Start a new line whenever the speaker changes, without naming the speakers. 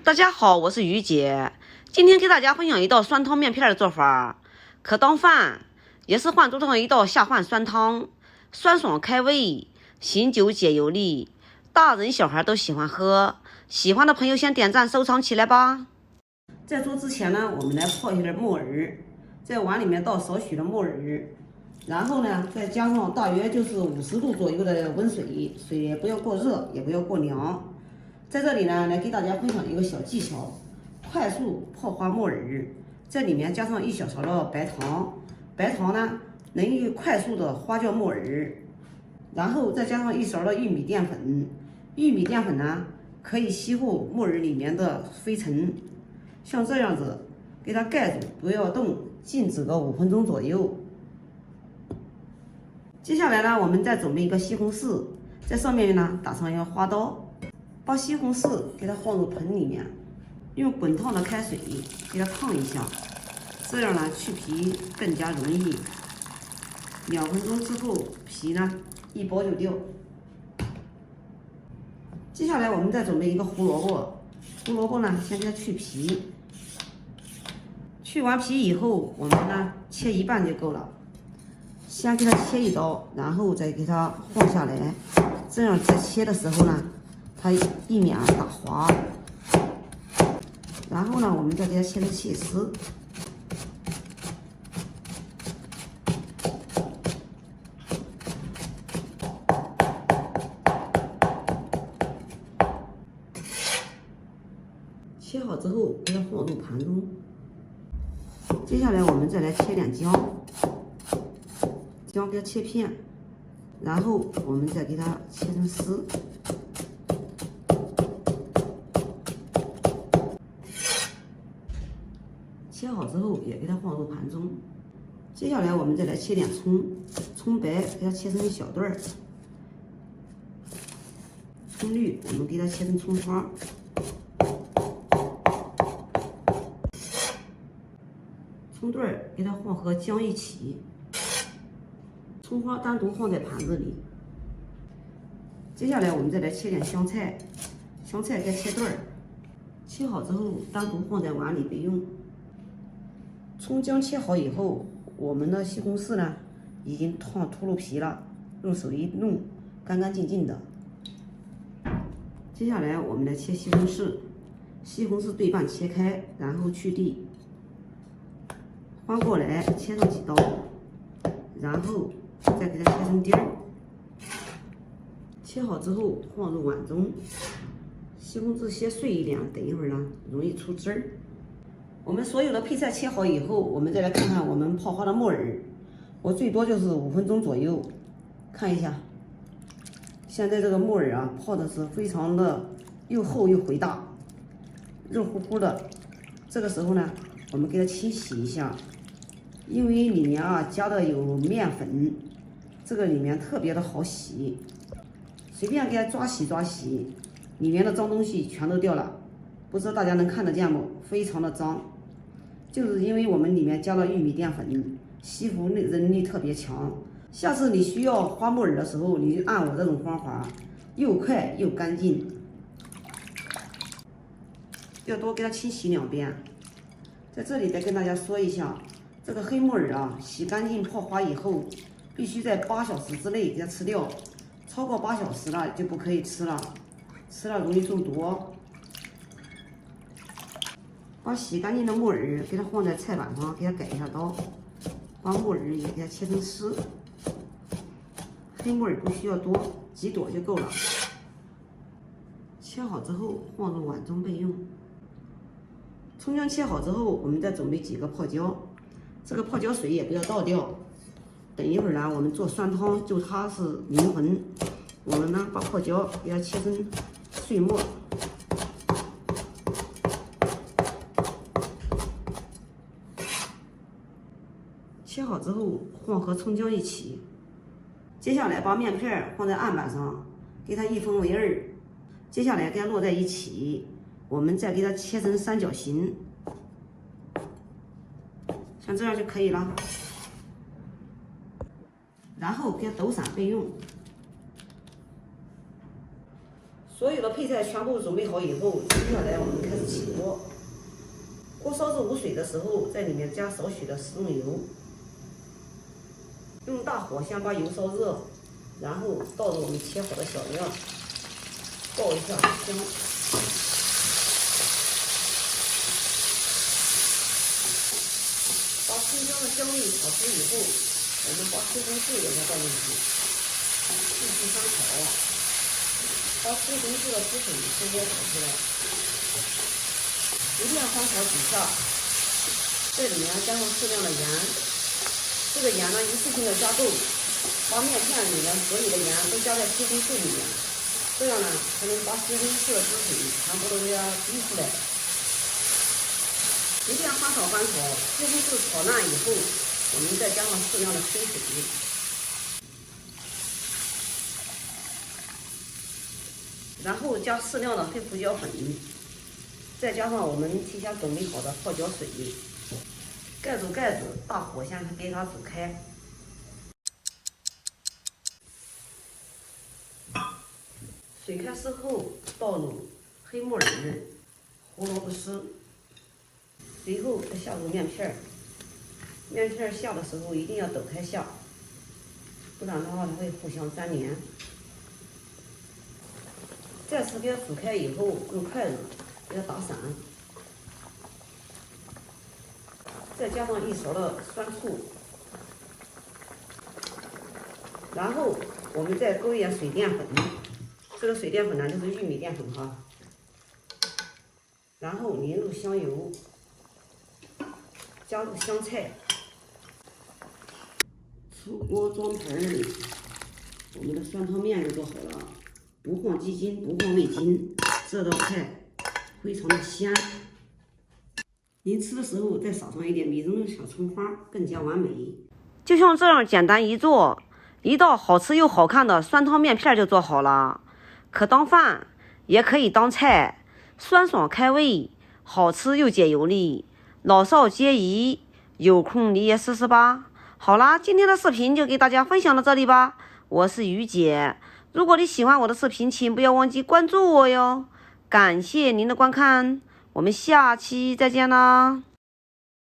大家好，我是于姐，今天给大家分享一道酸汤面片的做法，可当饭，也是饭桌上一道下饭酸汤，酸爽开胃，醒酒解油腻，大人小孩都喜欢喝。喜欢的朋友先点赞收藏起来吧。在做之前呢，我们来泡一点木耳，在碗里面倒少许的木耳，然后呢再加上大约就是50度左右的温水，水也不要过热，也不要过凉。在这里呢，来给大家分享一个小技巧，快速泡花木耳，在里面加上1小勺的白糖，白糖呢能够快速的花掉木耳，然后再加上1勺的玉米淀粉，玉米淀粉呢可以吸附木耳里面的灰尘，像这样子给它盖住，不要动，静止个5分钟左右。接下来呢，我们再准备一个西红柿，在上面呢打上一个花刀。把西红柿给它放入盆里面，用滚烫的开水给它烫一下，这样呢去皮更加容易。2分钟之后，皮呢一剥就掉。接下来我们再准备一个胡萝卜，胡萝卜呢先给它去皮，去完皮以后，我们呢切1半就够了。先给它切1刀，然后再给它放下来，这样在切的时候呢。它避免打滑，然后呢，我们再给它切成切丝，切好之后给它放入盘中。接下来我们再来切点姜，姜给它切片，然后我们再给它切成丝。切好之后也给它放入盘中。接下来我们再来切点葱，葱白给它切成小段儿，葱绿我们给它切成葱花，葱段儿给它放和姜一起，葱花单独放在盘子里。接下来我们再来切点香菜，香菜该切段儿，切好之后单独放在碗里备用。葱姜切好以后，我们的西红柿呢已经烫秃噜皮了，用手一弄，干干净净的。接下来我们来切西红柿，西红柿对半切开，然后去蒂，翻过来切上几刀，然后再给它切成丁儿。切好之后放入碗中，西红柿切碎一点，等一会儿呢容易出汁儿。我们所有的配菜切好以后，我们再来看看我们泡花的木耳，我最多就是5分钟左右。看一下，现在这个木耳啊，泡的是非常的又厚又回大，热乎乎的。这个时候呢，我们给它清洗一下，因为里面啊加的有面粉，这个里面特别的好洗，随便给它抓洗抓洗，里面的脏东西全都掉了。不知道大家能看得见不？非常的脏。就是因为我们里面加了玉米淀粉，吸附能力特别强。下次你需要花木耳的时候，你就按我这种方法，又快又干净。要多给它清洗2遍。在这里再跟大家说一下，这个黑木耳啊，洗干净泡花以后，必须在8小时之内给它吃掉，超过8小时了就不可以吃了，吃了容易中毒。把洗干净的木耳给它放在菜板上，给它改一下刀，把木耳也给它切成丝。黑木耳不需要多，几朵就够了。切好之后放入碗中备用。葱姜切好之后，我们再准备几个泡椒，这个泡椒水也不要倒掉。等一会儿呢，我们做酸汤就它是灵魂。我们呢把泡椒给它切成碎末。切好之后放和葱姜一起，接下来把面片放在案板上，给它1分为2。接下来给它摞在一起，我们再给它切成三角形，像这样就可以了。然后给它抖散备用。所有的配菜全部准备好以后，接下来我们开始切。烧至无水的时候，在里面加少许的食用油，用大火先把油烧热，然后倒入我们切好的小料，爆一下香。把葱姜的香味炒出以后，我们把西红柿也要倒进去，继续翻炒，把西红柿的汁水直接炒出来，一定要翻炒几下。这里面加上适量的盐，这个盐呢一次性的加够，把面片里面所有的盐都加在西红柿里面，这样呢才能把西红柿的汁水全部都给它逼出来。一定要翻炒，西红柿炒烂以后，我们再加上适量的清水，然后加适量的黑胡椒粉，再加上我们提前准备好的泡脚水，盖住盖子，大火先给它煮开。水开之后，倒入黑木耳、胡萝卜丝。随后再下入面片儿，面片儿下的时候一定要抖开下，不然的话它会互相粘连。再次给它煮开以后，用筷子给它打散，再加上1勺的酸醋，然后我们再勾一点水淀粉，这个水淀粉呢就是玉米淀粉哈，然后淋入香油。加入香菜，出锅装盆儿，我们的酸汤面就做好了，不放鸡精，不放味精，这道菜非常的鲜。您吃的时候再撒上一点米蓉的小葱花，更加完美。就像这样简单一做，一道好吃又好看的酸汤面片就做好了，可当饭，也可以当菜，酸爽开胃，好吃又解油腻。老少皆宜，有空你也试试吧。好啦，今天的视频就给大家分享到这里吧。我是于姐，如果你喜欢我的视频，请不要忘记关注我哟。感谢您的观看，我们下期再见啦。